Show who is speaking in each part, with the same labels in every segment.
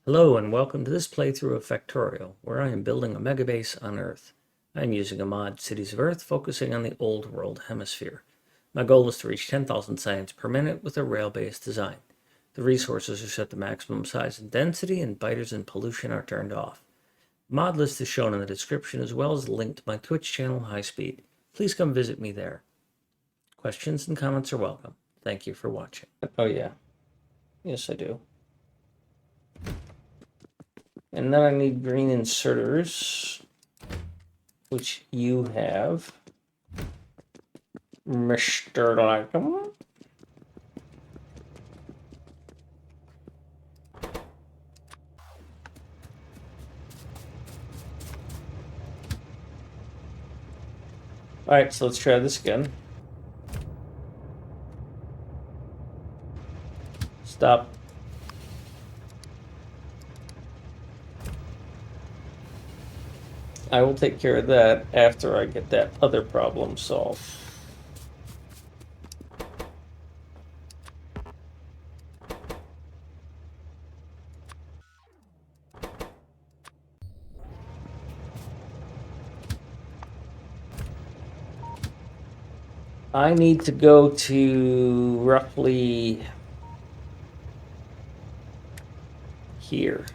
Speaker 1: Hello and welcome to this playthrough of Factorio, where I am building a megabase on Earth. I am using a mod, Cities of Earth, focusing on the Old World Hemisphere. My goal is to reach 10,000 science per minute with a rail-based design. The resources are set to maximum size and density, and biters and pollution are turned off. The mod list is shown in the description, as well as a link to my Twitch channel, High Speed. Please come visit me there. Questions and comments are welcome. Thank you for watching. Oh yeah. Yes, I do. And then I need green inserters, which you have, Mr. Lackham. Alright, so let's try this again. Stop. I will take care of that after I get that other problem solved. I need to go to roughly here.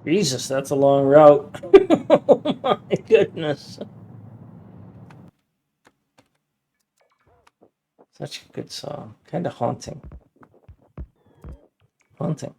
Speaker 1: Jesus, that's a long route. Oh my goodness. Such a good song. Kind of haunting. Haunting.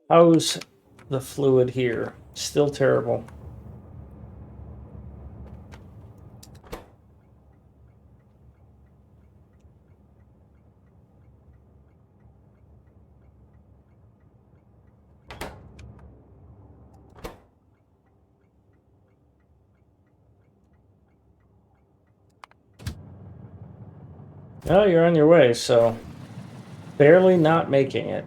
Speaker 1: How's the fluid here? Still terrible. Oh, you're on your way, so barely not making it.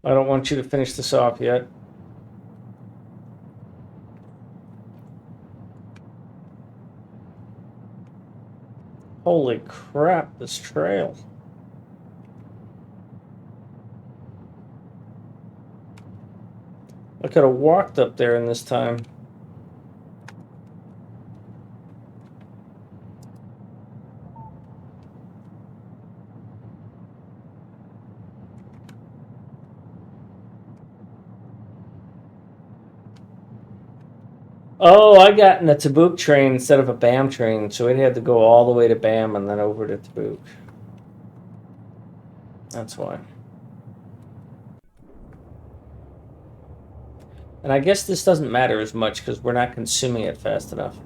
Speaker 1: I don't want you to finish this off yet. Holy crap, this trail. I could have walked up there in this time. Oh, I got in a Tabuk train instead of a BAM train, so it had to go all the way to BAM and then over to Tabuk. That's why. And I guess this doesn't matter as much because we're not consuming it fast enough.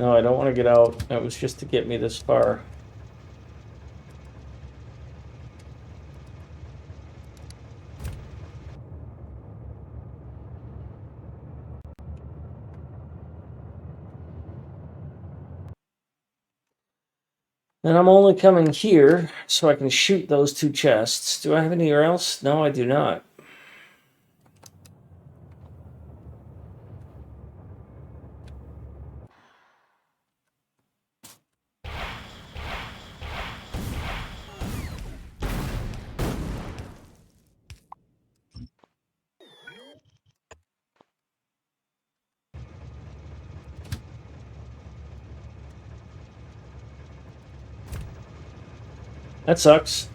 Speaker 1: No, I don't want to get out. It was just to get me this far. And I'm only coming here so I can shoot those two chests. Do I have anywhere else? No, I do not. That sucks.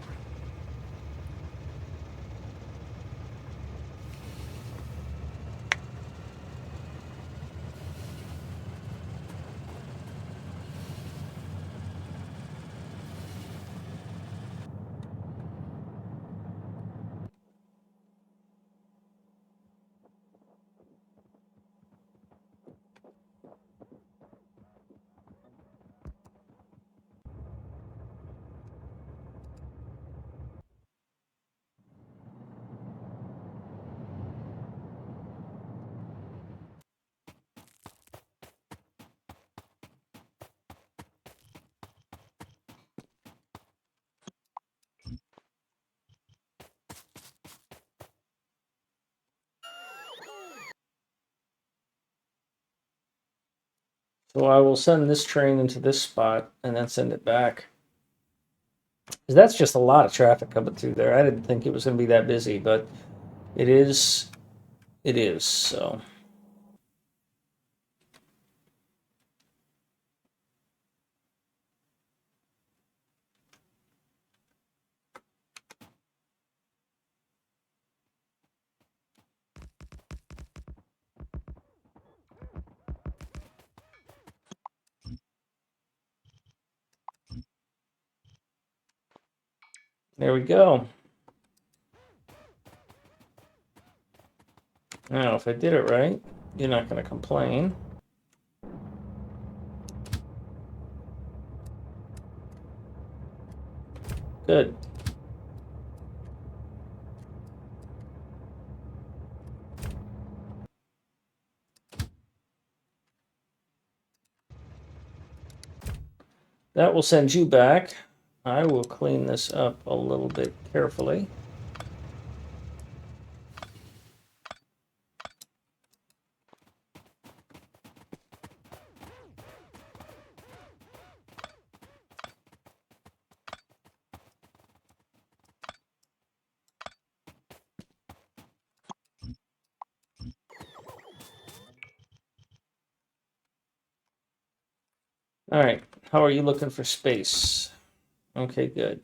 Speaker 1: So I will send this train into this spot and then send it back. Because that's just a lot of traffic coming through there. I didn't think it was going to be that busy, but it is. It is. So there we go. Now, if I did it right, you're not going to complain. Good. That will send you back. I will clean this up a little bit carefully. All right. How are you looking for space? Okay, good.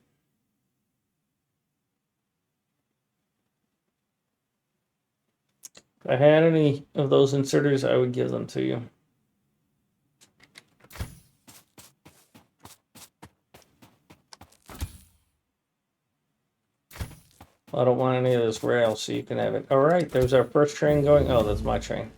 Speaker 1: If I had any of those inserters, I would give them to you. I don't want any of this rail, so you can have it. All right, there's our first train going. Oh, that's my train.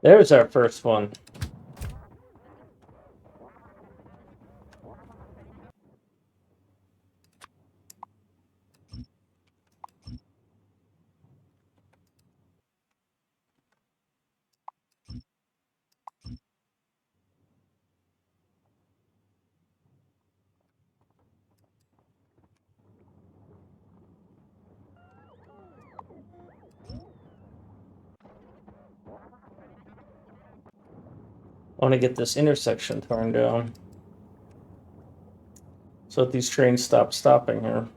Speaker 1: There's our first one. I want to get this intersection torn down so that these trains stop stopping here.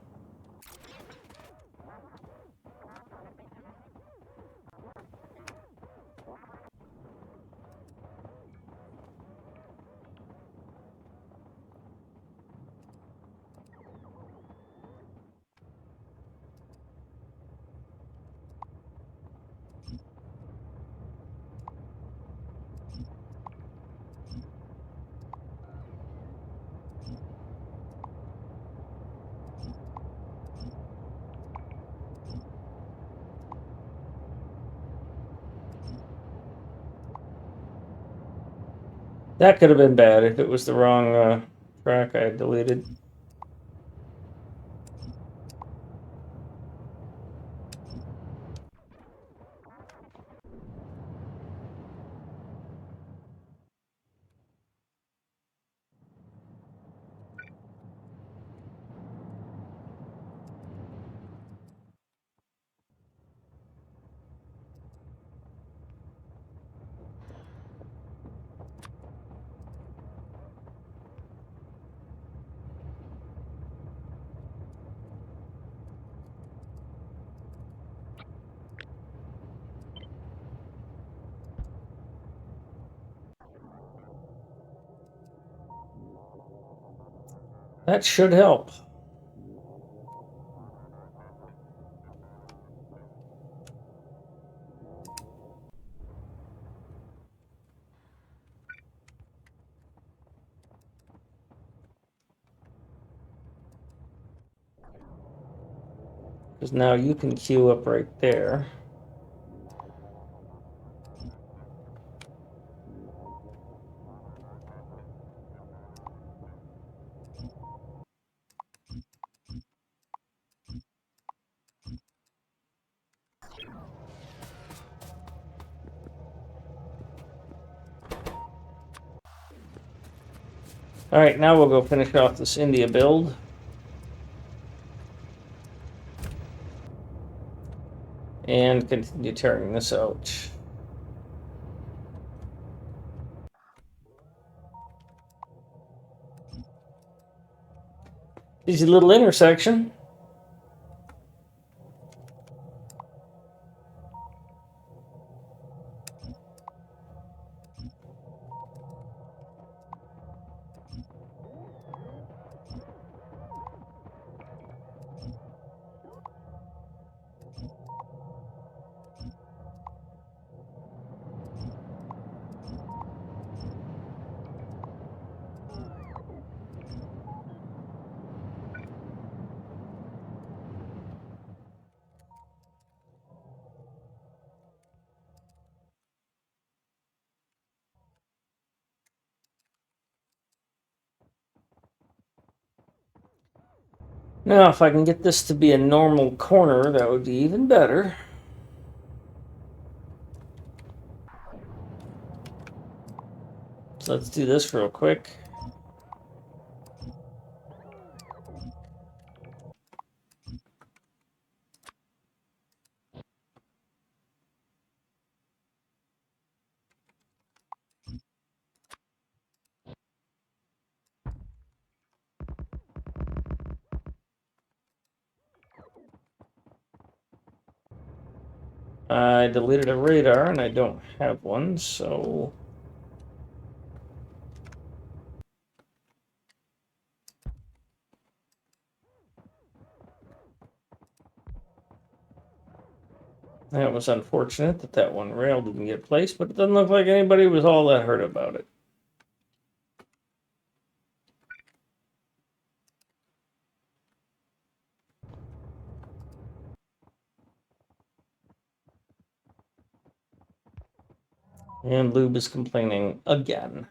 Speaker 1: That could have been bad if it was the wrong track I had deleted. That should help. Because now you can queue up right there. Alright, now we'll go finish off this India build. And continue tearing this out. Easy little intersection. Now, if I can get this to be a normal corner, that would be even better. So let's do this real quick. I deleted a radar and I don't have one, so... That was unfortunate that that one rail didn't get placed, but it doesn't look like anybody was all that hurt about it. And Lube is complaining again.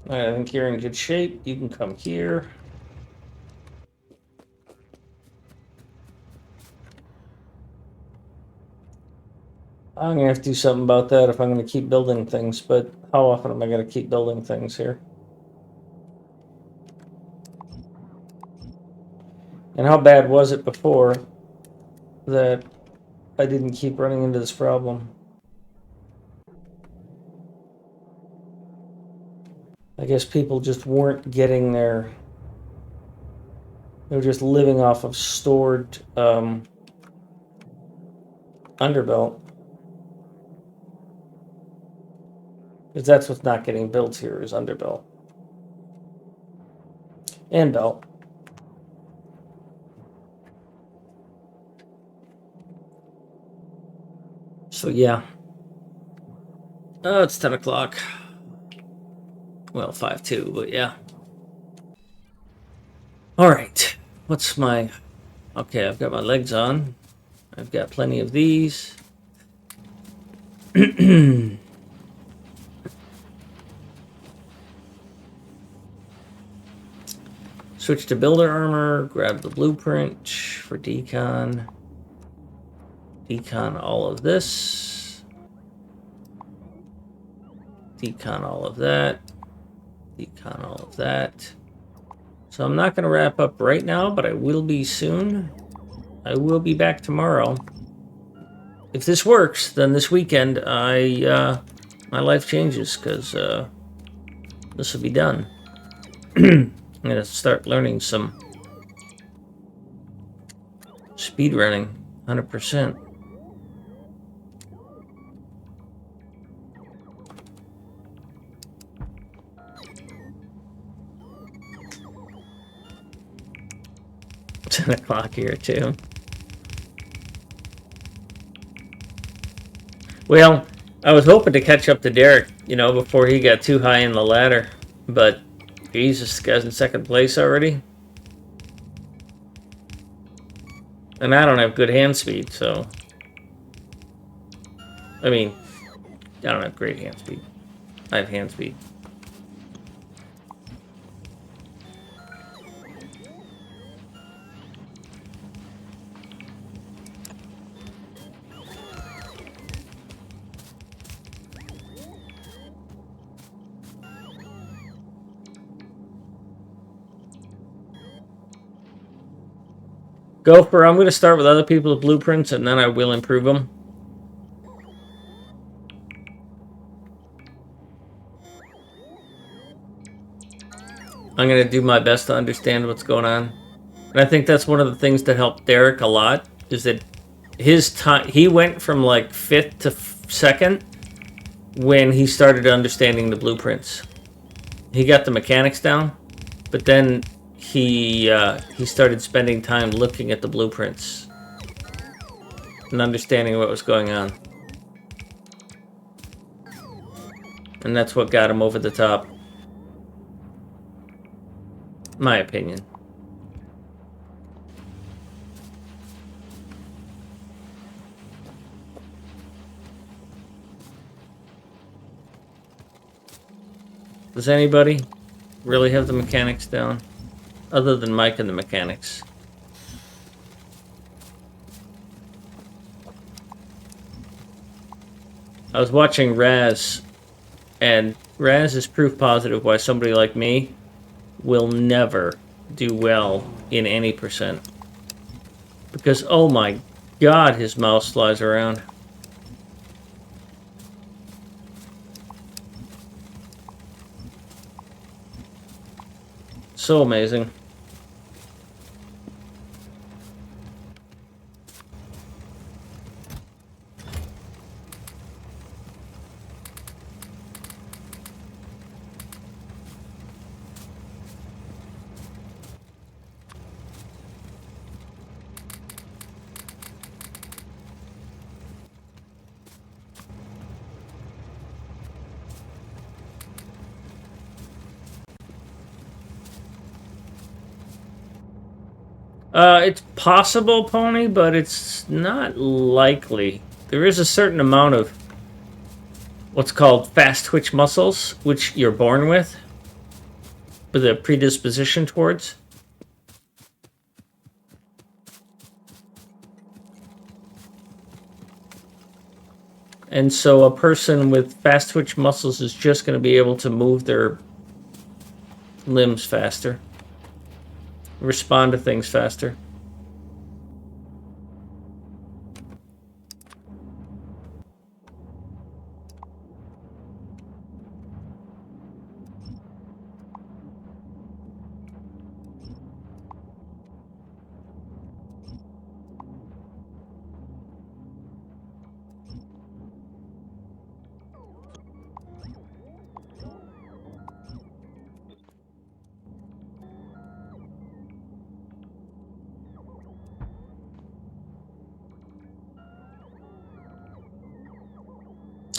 Speaker 1: I think you're in good shape. You can come here. I'm going to have to do something about that if I'm going to keep building things, but how often am I going to keep building things here? And how bad was it before that I didn't keep running into this problem? I guess people just weren't getting their... They were just living off of stored underbelt. Because that's what's not getting built here is underbelt. And belt. So yeah. Oh, it's 10 o'clock. Well, 5-2, but yeah. Alright. What's my... Okay, I've got my legs on. I've got plenty of these. Switch to builder armor. Grab the blueprint for decon. Decon all of this. Decon all of that. Decon all of that. So I'm not going to wrap up right now, but I will be soon. I will be back tomorrow. If this works, then this weekend my life changes because this will be done. I'm going to start learning some speedrunning, 100%. It's 10 o'clock here too. Well, I was hoping to catch up to Derek, before he got too high in the ladder. But, Jesus, this guy's in second place already. And I don't have good hand speed, so... I mean, I don't have great hand speed. I have hand speed. Gopher, I'm going to start with other people's blueprints, and then I will improve them. I'm going to do my best to understand what's going on. And I think that's one of the things that helped Derek a lot, is that his time... He went from, like, 5th to 2nd when he started understanding the blueprints. He got the mechanics down, but then he started spending time looking at the blueprints and understanding what was going on. And that's what got him over the top. My opinion. Does anybody really have the mechanics down? Other than Mike and the mechanics. I was watching Raz, and Raz is proof positive why somebody like me will never do well in any percent. Because, oh my god, his mouse flies around. So amazing. It's possible, Pony, but it's not likely. There is a certain amount of what's called fast twitch muscles, which you're born with a predisposition towards. And so a person with fast twitch muscles is just going to be able to move their limbs faster, respond to things faster.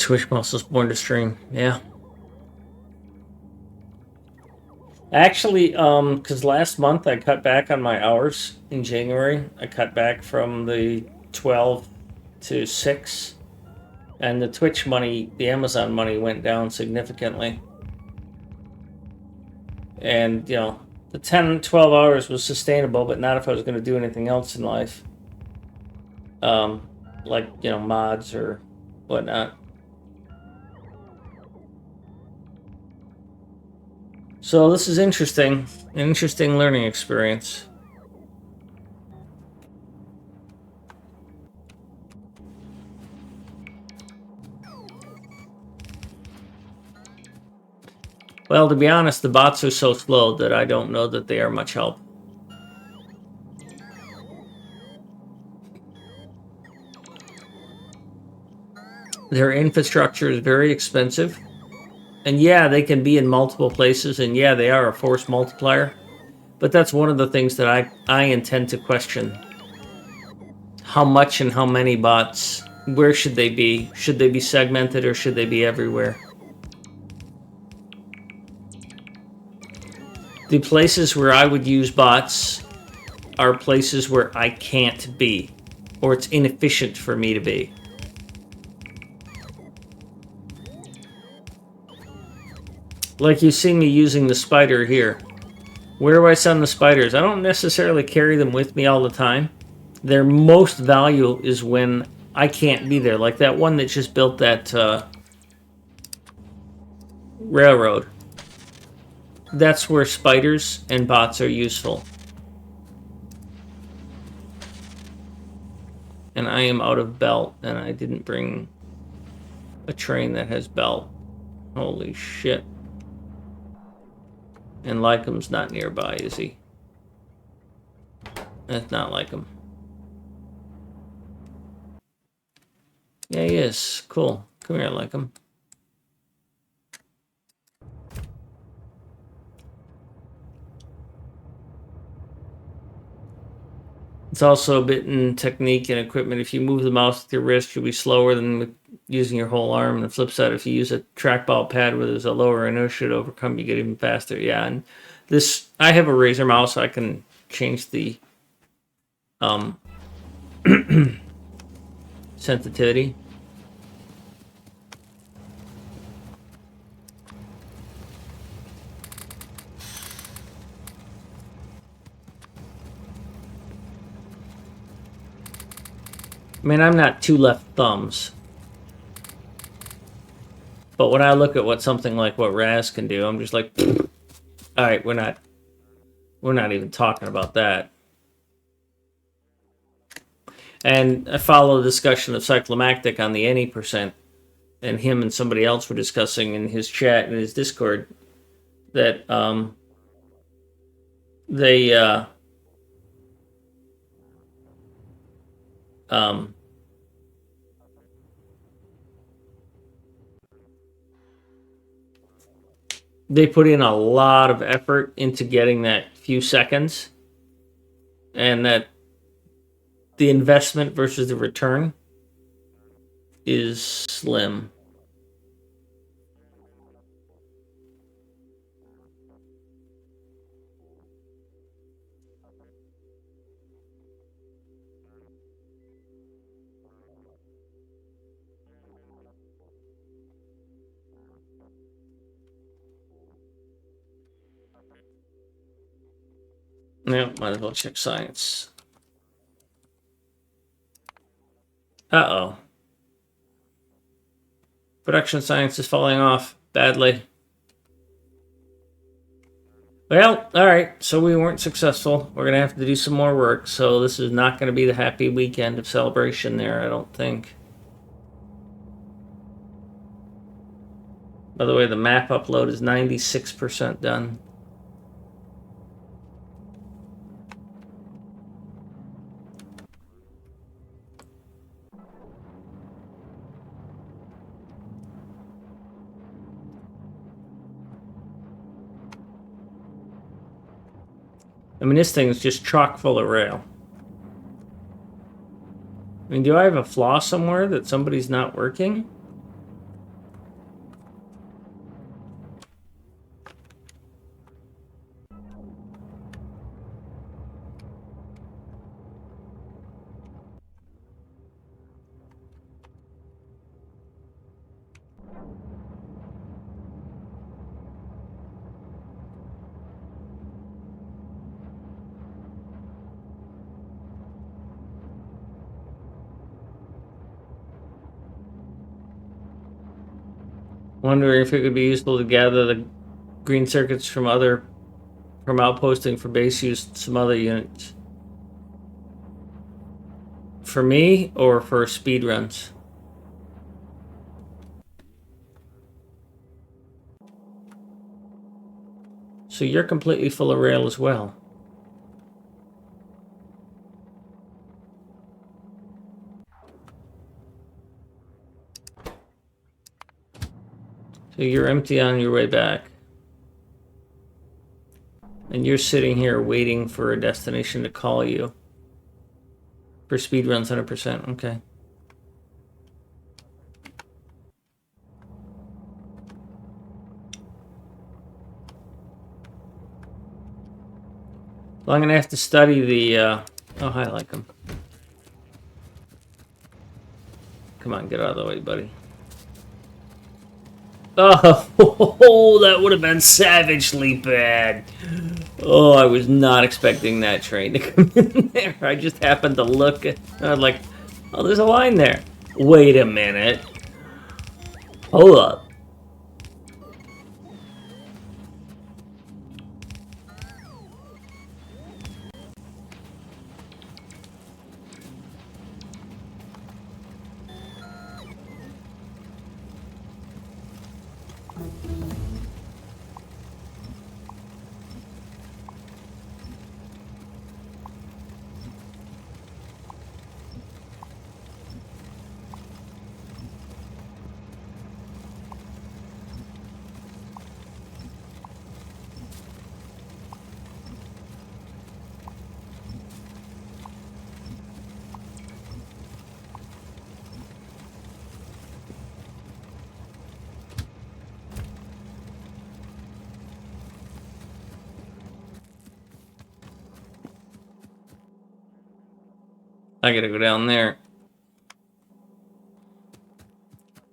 Speaker 1: Twitch muscles born to stream. Yeah. Actually, because last month I cut back on my hours in January. I cut back from the 12 to 6. And the Twitch money, the Amazon money went down significantly. And, you know, the 10, 12 hours was sustainable, but not if I was going to do anything else in life. Like, you know, mods or whatnot. So this is interesting. An interesting learning experience. Well, to be honest, the bots are so slow that I don't know that they are much help. Their infrastructure is very expensive. And yeah, they can be in multiple places, and yeah, they are a force multiplier. But that's one of the things that I intend to question. How much and how many bots? Where should they be? Should they be segmented or should they be everywhere? The places where I would use bots are places where I can't be, or it's inefficient for me to be. Like you see me using the spider here. Where do I send the spiders? I don't necessarily carry them with me all the time. Their most value is when I can't be there. Like that one that just built that railroad. That's where spiders and bots are useful. And I am out of belt, and I didn't bring a train that has belt. Holy shit. And Lycom's not nearby, is he? That's not Lycom. Yeah, he is. Cool. Come here, Lycom. It's also a bit in technique and equipment. If you move the mouse with your wrist, you'll be slower than with using your whole arm. And the flip side, if you use a trackball pad where there's a lower inertia to overcome, you get even faster. Yeah, and this, I have a Razer mouse, so I can change the sensitivity. I mean, I'm not two left thumbs. But when I look at what something like what Raz can do, I'm just like, all right, we're not even talking about that. And I follow the discussion of Cyclomactic on the any percent, and him and somebody else were discussing in his chat in his Discord that they put in a lot of effort into getting that few seconds, and that the investment versus the return is slim. Yeah, might as well check science. Uh-oh. Production science is falling off badly. Well, alright, so we weren't successful. We're going to have to do some more work, so this is not going to be the happy weekend of celebration there, I don't think. By the way, the map upload is 96% done. I mean, this thing is just chock full of rail. I mean, do I have a flaw somewhere that somebody's not working? Wondering if it could be useful to gather the green circuits from outposting for base use in some other units. For me or for speed runs? So you're completely full of rail as well. So you're empty on your way back. And you're sitting here waiting for a destination to call you. For speed runs 100%, okay. Well, I'm gonna have to study the, oh, I like them. Come on, get out of the way, buddy. Oh, that would have been savagely bad. Oh, I was not expecting that train to come in there. I just happened to look at, I was like, oh, there's a line there. Wait a minute. Hold up. I gotta go down there.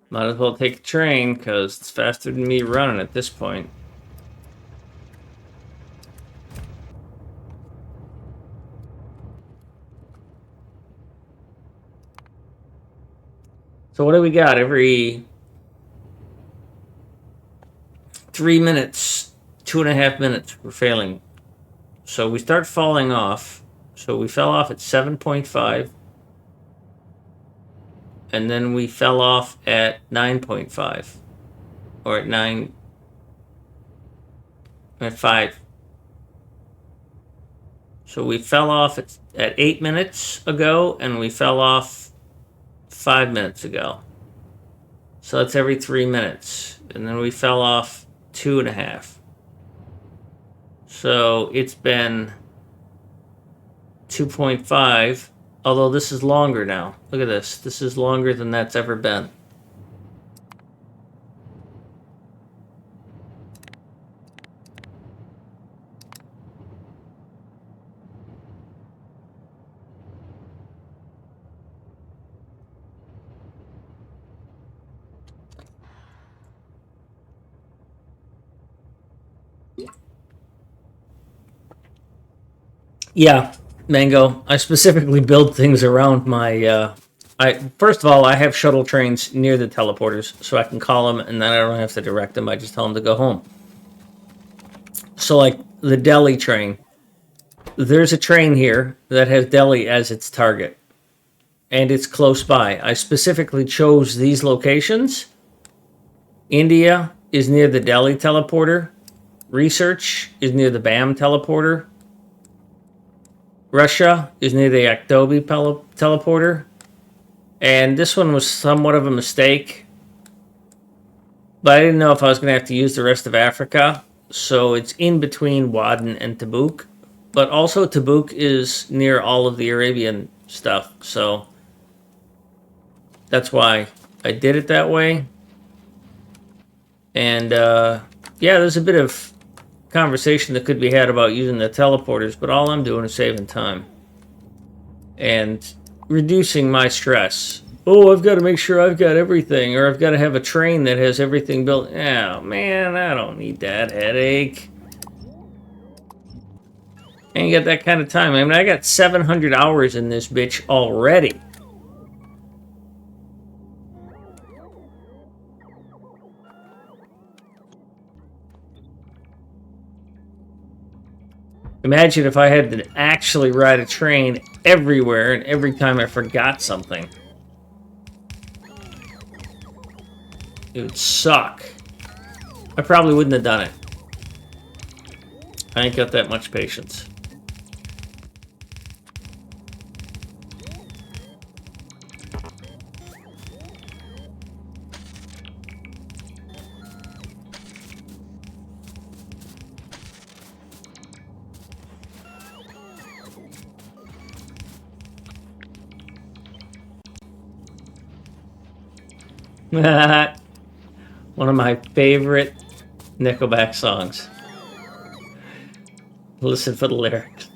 Speaker 1: Might as well take a train, because it's faster than me running at this point. So what do we got? Every 3 minutes, 2.5 minutes, we're failing. So we start falling off. So we fell off at 7.5. And then we fell off at 9.5. Or at 9... At 5. So we fell off at 8 minutes ago, and we fell off 5 minutes ago. So that's every 3 minutes. And then we fell off 2.5. So it's been 2.5, although this is longer now. Look at this. This is longer than that's ever been. Yeah, Mango. I specifically build things around my. First of all, I have shuttle trains near the teleporters, so I can call them, and then I don't have to direct them. I just tell them to go home. So, like the Delhi train, there's a train here that has Delhi as its target, and it's close by. I specifically chose these locations. India is near the Delhi teleporter. Research is near the BAM teleporter. Russia is near the Aktobi teleporter. And this one was somewhat of a mistake. But I didn't know if I was going to have to use the rest of Africa. So it's in between Wadden and Tabuk. But also Tabuk is near all of the Arabian stuff. So that's why I did it that way. And yeah, there's a bit of conversation that could be had about using the teleporters, but all I'm doing is saving time and reducing my stress. Oh, I've got to make sure I've got everything, or I've got to have a train that has everything built. Oh man, I don't need that headache. I ain't got that kind of time. I mean, I got 700 hours in this bitch already. Imagine if I had to actually ride a train everywhere and every time I forgot something. It would suck. I probably wouldn't have done it. I ain't got that much patience. One of my favorite Nickelback songs. Listen for the lyrics.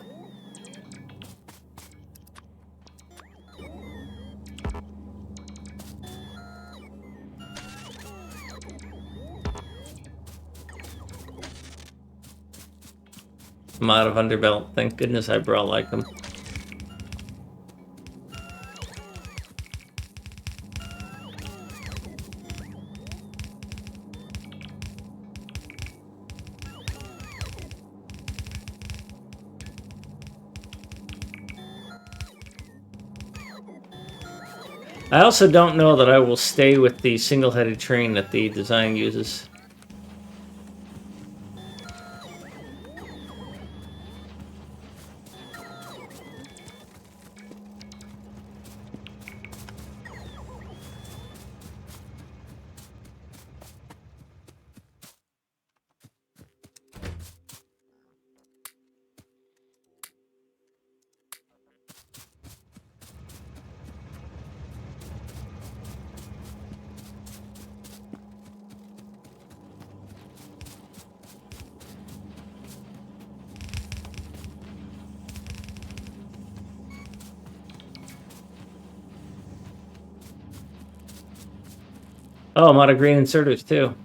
Speaker 1: I'm out of underbelt. Thank goodness I brought like them. I also don't know that I will stay with the single-headed train that the design uses. Oh, I'm out of green inserters too.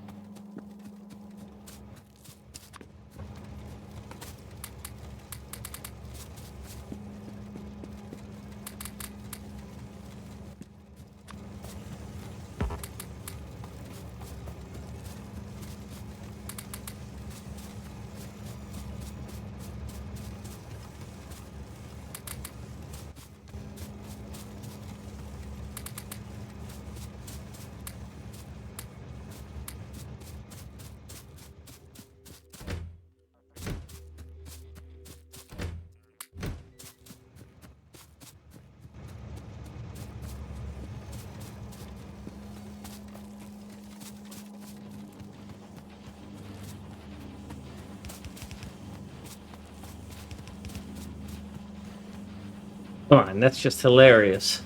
Speaker 1: Come on, that's just hilarious.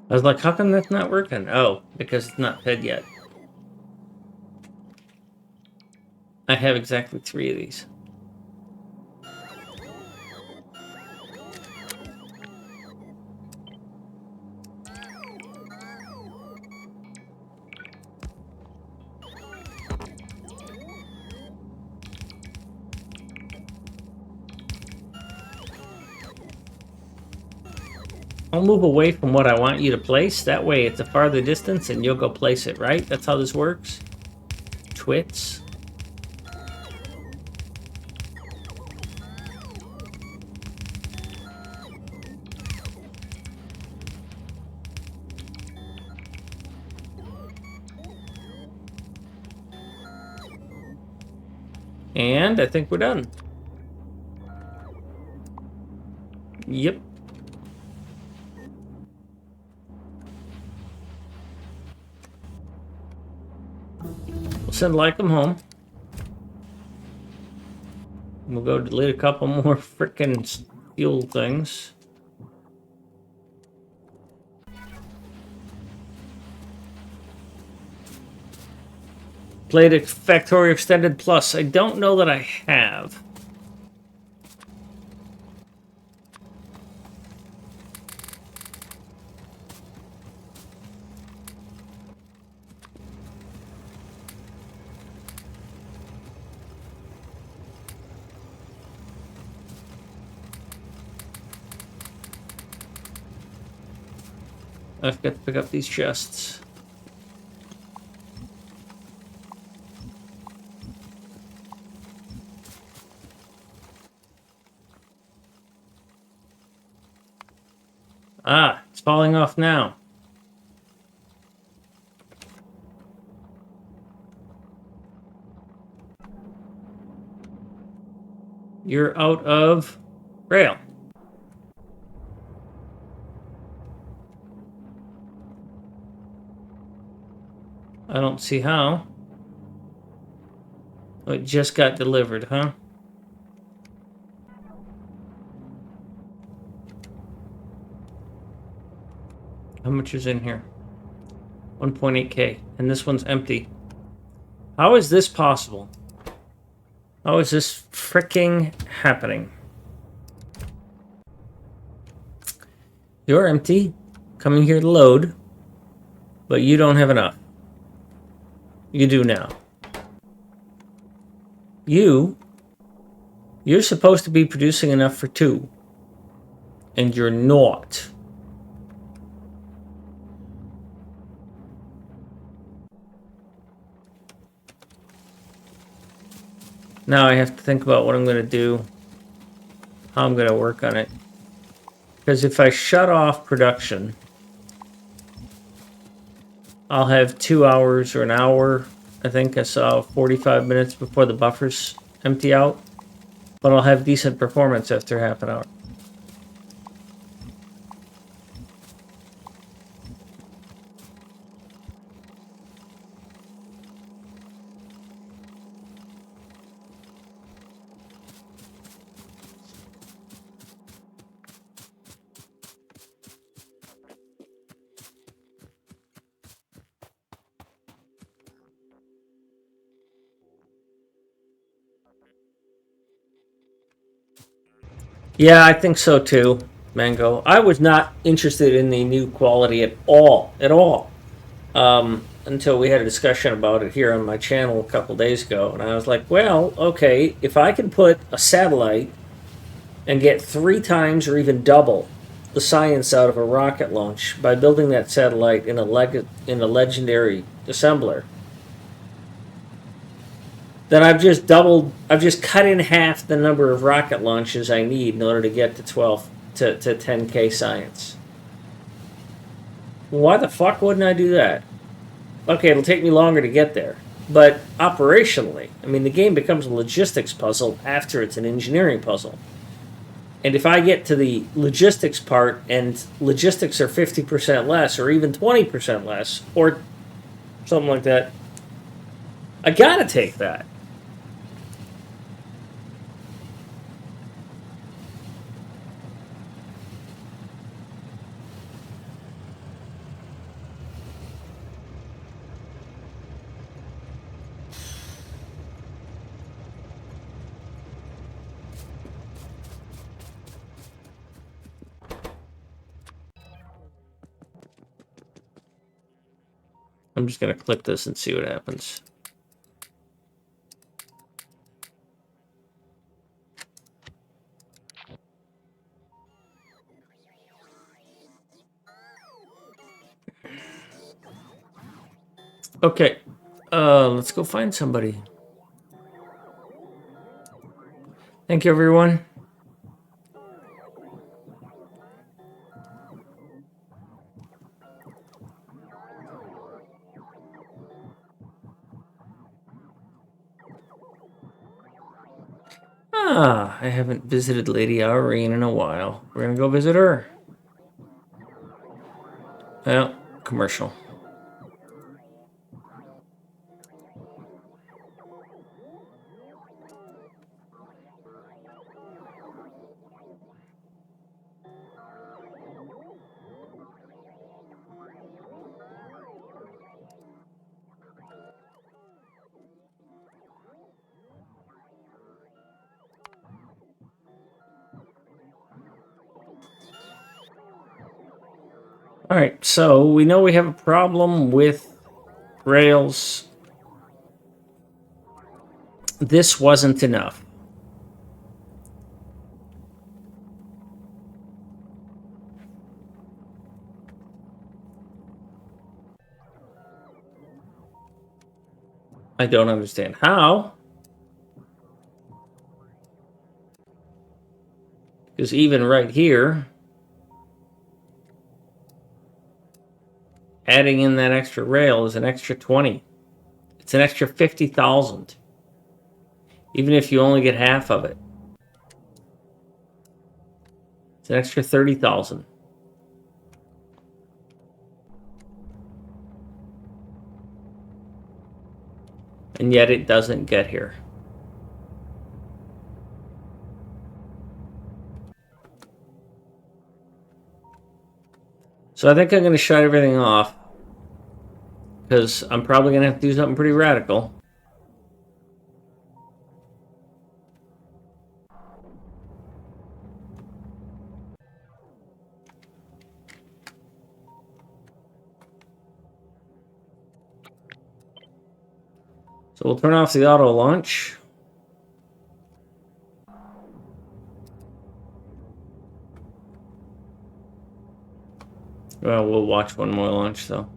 Speaker 1: I was like, how come that's not working? Oh, because it's not fed yet. I have exactly 3 of these. I'll move away from what I want you to place. That way it's a farther distance and you'll go place it, right? That's how this works. Twits. And I think we're done. Yep. We'll send Lycum home. We'll go delete a couple more frickin' fuel things. Played a Factorio Extended Plus. I don't know that I have. I've got to pick up these chests. Ah, it's falling off now. You're out of rail. I don't see how. Oh, it just got delivered, huh? How much is in here? 1.8K. And this one's empty. How is this possible? How is this freaking happening? You're empty. Coming here to load. But you don't have enough. You do now. You're supposed to be producing enough for 2. And you're not. Now I have to think about what I'm going to do. How I'm going to work on it. Because if I shut off production, I'll have 2 hours or an hour. I think I saw 45 minutes before the buffers empty out. But I'll have decent performance after half an hour. Yeah, I think so too, Mango. I was not interested in the new quality at all. Until we had a discussion about it here on my channel a couple days ago. And I was like, well, okay, if I can put a satellite and get 3 times or even double the science out of a rocket launch by building that satellite in a legendary assembler, then I've just cut in half the number of rocket launches I need in order to get to 10K science. Why the fuck wouldn't I do that? Okay, it'll take me longer to get there. But operationally, I mean, the game becomes a logistics puzzle after it's an engineering puzzle. And if I get to the logistics part and logistics are 50% less or even 20% less or something like that, I gotta take that. I'm just going to click this and see what happens. Okay, let's go find somebody. Thank you, everyone. Ah, I haven't visited Lady Irene in a while. We're gonna go visit her. Well, commercial. All right, so we know we have a problem with rails. This wasn't enough. I don't understand how. Because even right here, adding in that extra rail is an extra 20. It's an extra 50,000. Even if you only get half of it. It's an extra 30,000. And yet it doesn't get here. So I think I'm going to shut everything off. Because I'm probably going to have to do something pretty radical. So we'll turn off the auto launch. Well, we'll watch one more launch though.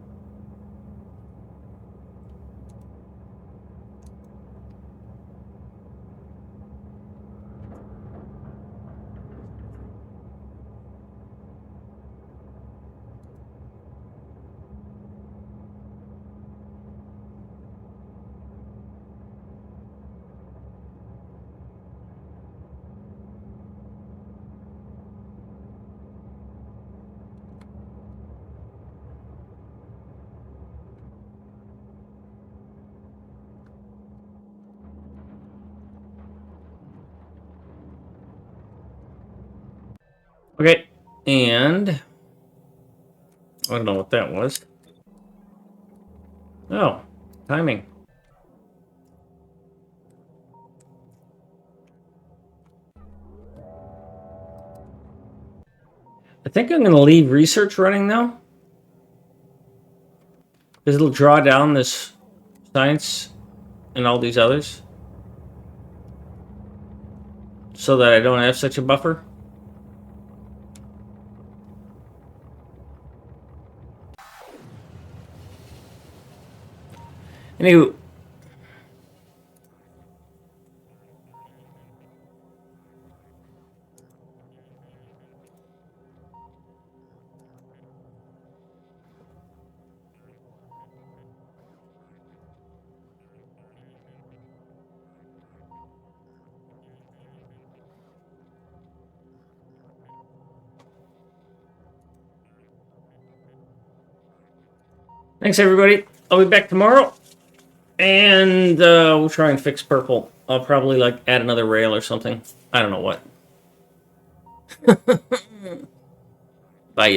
Speaker 1: Okay, and I don't know what that was. Oh, timing. I think I'm going to leave research running now. Because it'll draw down this science and all these others. So that I don't have such a buffer. Anywho. Thanks, everybody. I'll be back tomorrow. And we'll try and fix purple. I'll probably like add another rail or something. I don't know what. Bye, y'all.